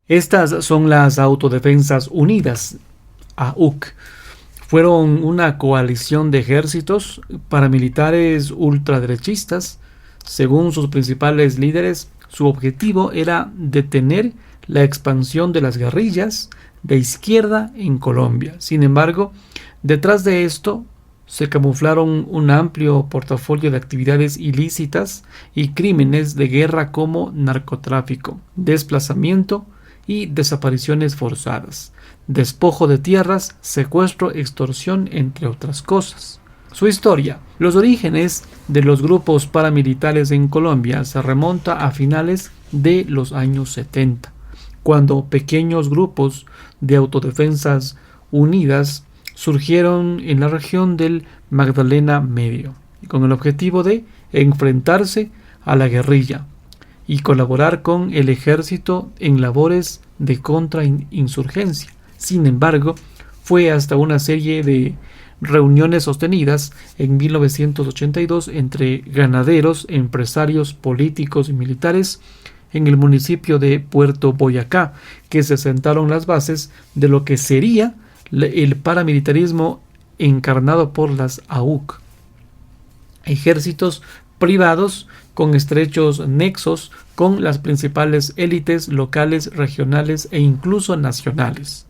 Estas son las Autodefensas Unidas, AUC. Fueron una coalición de ejércitos paramilitares ultraderechistas. Según sus principales líderes, su objetivo era detener la expansión de las guerrillas de izquierda en Colombia. Sin embargo, detrás de esto se camuflaron un amplio portafolio de actividades ilícitas y crímenes de guerra como narcotráfico, desplazamiento y desapariciones forzadas, despojo de tierras, secuestro, extorsión, entre otras cosas. Su historia. Los orígenes de los grupos paramilitares en Colombia se remonta a finales de los años 70, cuando pequeños grupos de autodefensas unidas surgieron en la región del Magdalena Medio, con el objetivo de enfrentarse a la guerrilla y colaborar con el ejército en labores de contrainsurgencia. Sin embargo, fue hasta una serie de reuniones sostenidas en 1982 entre ganaderos, empresarios, políticos y militares en el municipio de Puerto Boyacá que se sentaron las bases de lo que sería el paramilitarismo encarnado por las AUC, ejércitos privados con estrechos nexos con las principales élites locales, regionales e incluso nacionales.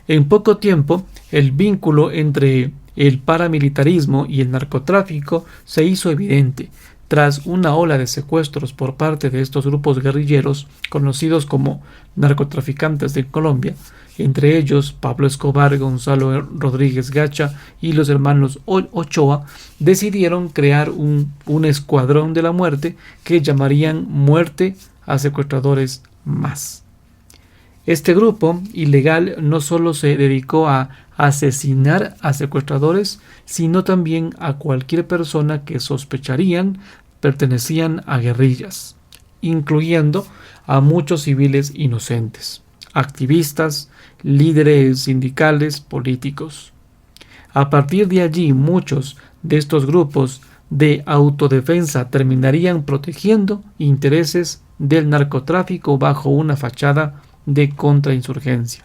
En poco tiempo, el vínculo entre el paramilitarismo y el narcotráfico se hizo evidente. Tras una ola de secuestros por parte de estos grupos guerrilleros, conocidos como narcotraficantes de Colombia, entre ellos Pablo Escobar, Gonzalo Rodríguez Gacha y los hermanos Ochoa, decidieron crear un escuadrón de la muerte que llamarían Muerte a Secuestradores Más. Este grupo ilegal no solo se dedicó a asesinar a secuestradores, sino también a cualquier persona que sospecharían pertenecían a guerrillas, incluyendo a muchos civiles inocentes, activistas, líderes sindicales, políticos. A partir de allí, muchos de estos grupos de autodefensa terminarían protegiendo intereses del narcotráfico bajo una fachada de contrainsurgencia.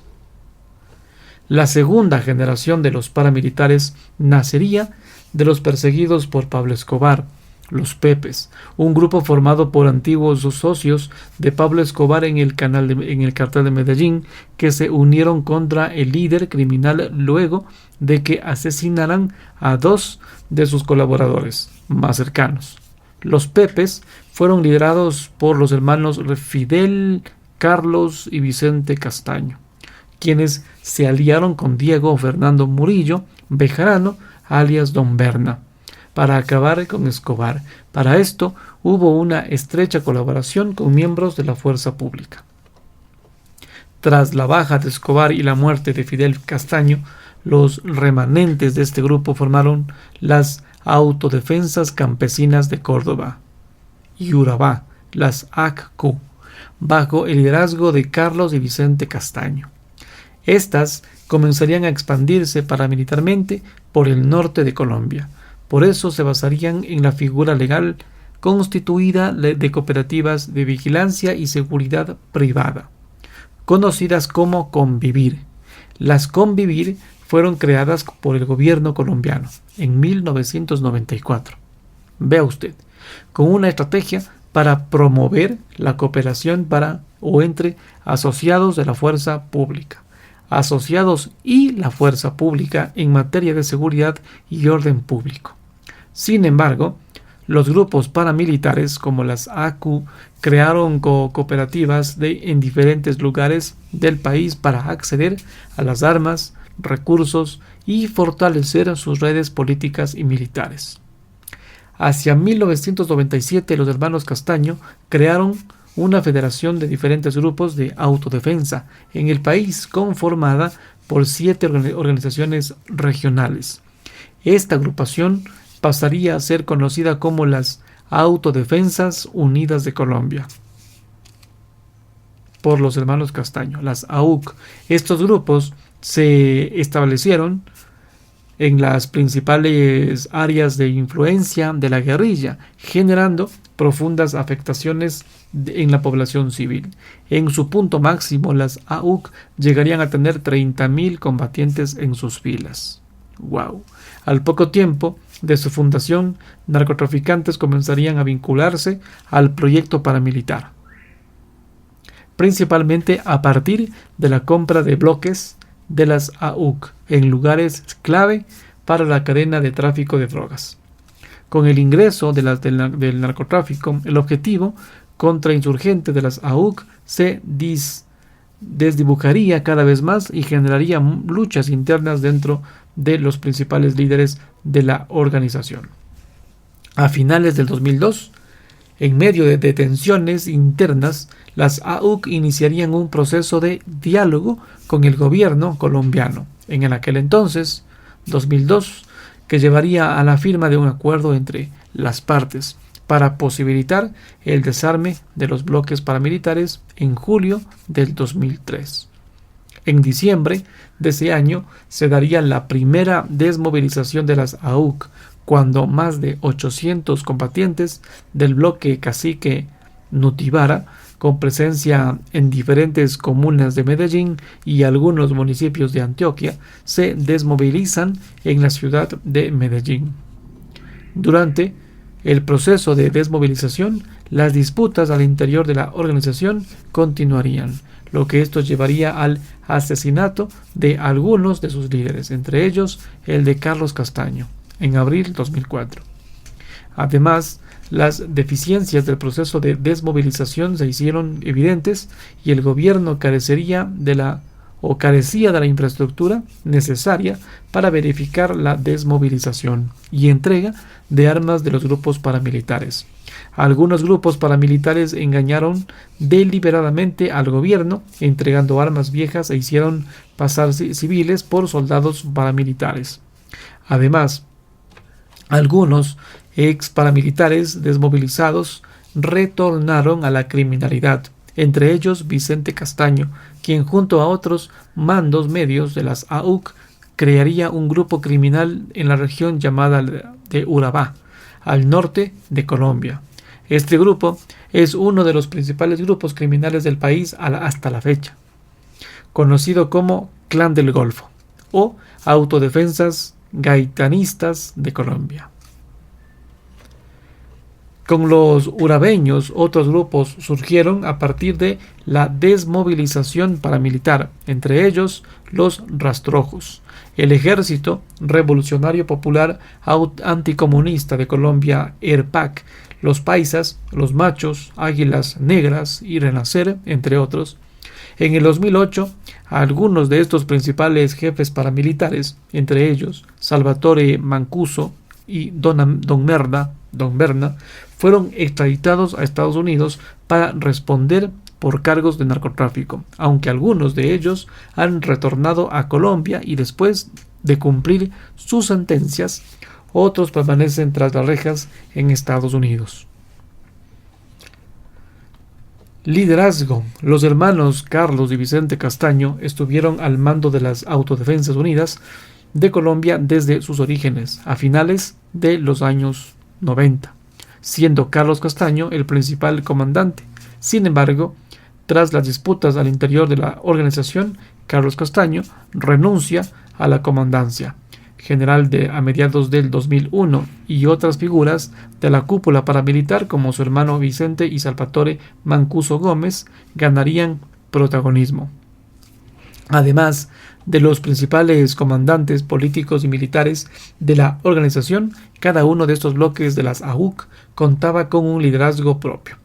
La segunda generación de los paramilitares nacería de los perseguidos por Pablo Escobar, los Pepes, un grupo formado por antiguos socios de Pablo Escobar en el cartel de Medellín, que se unieron contra el líder criminal luego de que asesinaran a dos de sus colaboradores más cercanos. Los Pepes fueron liderados por los hermanos Fidel, Carlos y Vicente Castaño, quienes se aliaron con Diego Fernando Murillo Bejarano, alias Don Berna, para acabar con Escobar. Para esto hubo una estrecha colaboración con miembros de la fuerza pública. Tras la baja de Escobar y la muerte de Fidel Castaño, los remanentes de este grupo formaron las Autodefensas Campesinas de Córdoba y Urabá, las ACQ, bajo el liderazgo de Carlos y Vicente Castaño. Estas comenzarían a expandirse paramilitarmente por el norte de Colombia. Por eso se basarían en la figura legal constituida de cooperativas de vigilancia y seguridad privada, conocidas como Convivir. Las Convivir fueron creadas por el gobierno colombiano en 1994. Vea usted, con una estrategia para promover la cooperación para o entre asociados de la fuerza pública, asociados y la fuerza pública en materia de seguridad y orden público. Sin embargo, los grupos paramilitares como las AQ crearon cooperativas en diferentes lugares del país para acceder a las armas, recursos y fortalecer sus redes políticas y militares. Hacia 1997 los hermanos Castaño crearon una federación de diferentes grupos de autodefensa en el país conformada por 7 organizaciones regionales. Esta agrupación pasaría a ser conocida como las Autodefensas Unidas de Colombia por los hermanos Castaño, las AUC. Estos grupos se establecieron en las principales áreas de influencia de la guerrilla, generando profundas afectaciones en la población civil. En su punto máximo, las AUC llegarían a tener 30.000 combatientes en sus filas. ¡Wow! Al poco tiempo de su fundación, narcotraficantes comenzarían a vincularse al proyecto paramilitar, principalmente a partir de la compra de bloques de las AUC en lugares clave para la cadena de tráfico de drogas. Con el ingreso del narcotráfico, el objetivo contrainsurgente de las AUC se desdibujaría cada vez más y generaría luchas internas dentro de los principales líderes de la organización. A finales del 2002, en medio de tensiones internas, las AUC iniciarían un proceso de diálogo con el gobierno colombiano, en aquel entonces, 2002, que llevaría a la firma de un acuerdo entre las partes para posibilitar el desarme de los bloques paramilitares en julio del 2003. En diciembre de ese año se daría la primera desmovilización de las AUC, cuando más de 800 combatientes del bloque Cacique Nutibara, con presencia en diferentes comunas de Medellín y algunos municipios de Antioquia, se desmovilizan en la ciudad de Medellín. Durante el proceso de desmovilización, las disputas al interior de la organización continuarían, lo que esto llevaría al asesinato de algunos de sus líderes, entre ellos el de Carlos Castaño, en abril de 2004. Además, las deficiencias del proceso de desmovilización se hicieron evidentes y el gobierno carecía de la infraestructura necesaria para verificar la desmovilización y entrega de armas de los grupos paramilitares. Algunos grupos paramilitares engañaron deliberadamente al gobierno, entregando armas viejas e hicieron pasar civiles por soldados paramilitares. Además, algunos ex paramilitares desmovilizados retornaron a la criminalidad, entre ellos Vicente Castaño, quien junto a otros mandos medios de las AUC crearía un grupo criminal en la región llamada de Urabá, al norte de Colombia. Este grupo es uno de los principales grupos criminales del país hasta la fecha, conocido como Clan del Golfo o Autodefensas Gaitanistas de Colombia. Con los urabeños, otros grupos surgieron a partir de la desmovilización paramilitar, entre ellos los Rastrojos, el Ejército Revolucionario Popular Anticomunista de Colombia, ERPAC, los Paisas, los Machos, Águilas Negras y Renacer, entre otros. En el 2008, algunos de estos principales jefes paramilitares, entre ellos Salvatore Mancuso y Don Berna, fueron extraditados a Estados Unidos para responder por cargos de narcotráfico, aunque algunos de ellos han retornado a Colombia y después de cumplir sus sentencias, otros permanecen tras las rejas en Estados Unidos. Liderazgo. Los hermanos Carlos y Vicente Castaño estuvieron al mando de las Autodefensas Unidas de Colombia desde sus orígenes, a finales de los años 90, siendo Carlos Castaño el principal comandante. Sin embargo, tras las disputas al interior de la organización, Carlos Castaño renuncia a la comandancia general a mediados del 2001 y otras figuras de la cúpula paramilitar como su hermano Vicente y Salvatore Mancuso Gómez ganarían protagonismo. Además de los principales comandantes políticos y militares de la organización, cada uno de estos bloques de las AUC contaba con un liderazgo propio.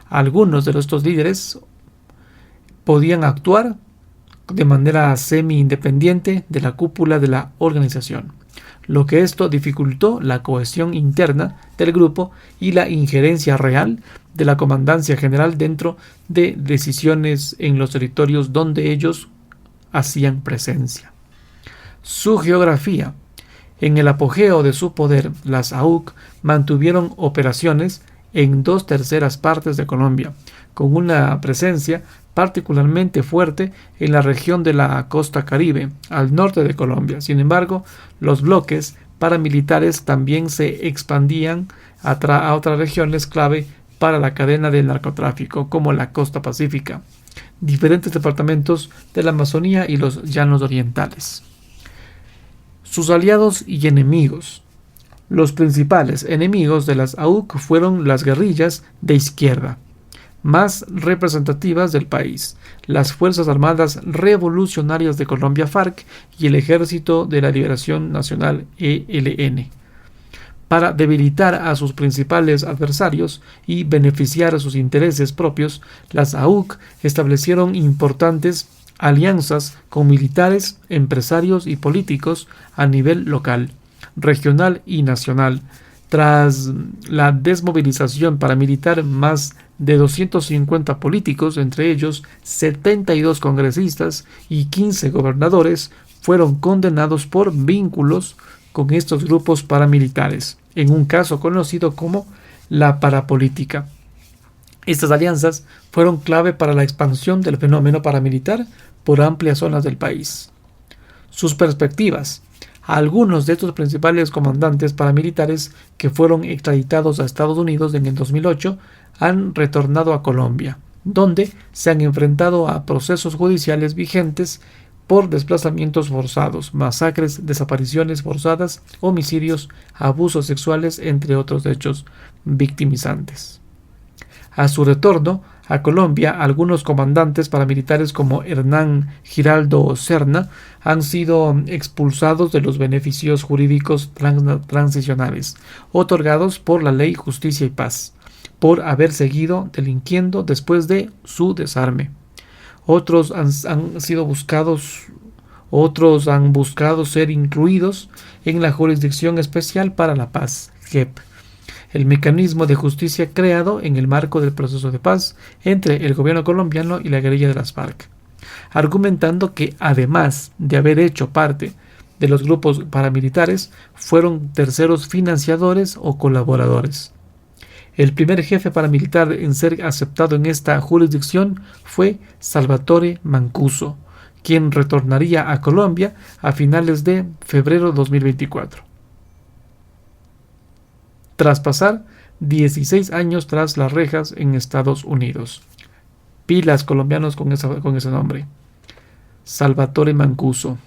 Algunos de estos líderes podían actuar de manera semi-independiente de la cúpula de la organización, lo que esto dificultó la cohesión interna del grupo y la injerencia real de la comandancia general dentro de decisiones en los territorios donde ellos hacían presencia. Su geografía. En el apogeo de su poder, las AUC mantuvieron operaciones en 2/3 de Colombia, con una presencia particularmente fuerte en la región de la costa Caribe, al norte de Colombia. Sin embargo, los bloques paramilitares también se expandían a otras regiones clave para la cadena del narcotráfico, como la costa pacífica, diferentes departamentos de la Amazonía y los llanos orientales. Sus aliados y enemigos. Los principales enemigos de las AUC fueron las guerrillas de izquierda, más representativas del país, las Fuerzas Armadas Revolucionarias de Colombia FARC y el Ejército de la Liberación Nacional ELN. Para debilitar a sus principales adversarios y beneficiar a sus intereses propios, las AUC establecieron importantes alianzas con militares, empresarios y políticos a nivel local, regional y nacional. Tras la desmovilización paramilitar, más de 250 políticos, entre ellos 72 congresistas y 15 gobernadores, fueron condenados por vínculos con estos grupos paramilitares, en un caso conocido como la parapolítica. Estas alianzas fueron clave para la expansión del fenómeno paramilitar por amplias zonas del país. Sus perspectivas. Algunos de estos principales comandantes paramilitares que fueron extraditados a Estados Unidos en el 2008 han retornado a Colombia, donde se han enfrentado a procesos judiciales vigentes por desplazamientos forzados, masacres, desapariciones forzadas, homicidios, abusos sexuales, entre otros hechos victimizantes. A su retorno a Colombia, algunos comandantes paramilitares como Hernán Giraldo Serna han sido expulsados de los beneficios jurídicos transicionales otorgados por la Ley Justicia y Paz, por haber seguido delinquiendo después de su desarme. Otros han buscado ser incluidos en la Jurisdicción Especial para la Paz, JEP, el mecanismo de justicia creado en el marco del proceso de paz entre el gobierno colombiano y la guerrilla de las FARC, argumentando que además de haber hecho parte de los grupos paramilitares, fueron terceros financiadores o colaboradores. El primer jefe paramilitar en ser aceptado en esta jurisdicción fue Salvatore Mancuso, quien retornaría a Colombia a finales de febrero de 2024. Tras pasar 16 años tras las rejas en Estados Unidos. Pilas colombianos con ese nombre. Salvatore Mancuso.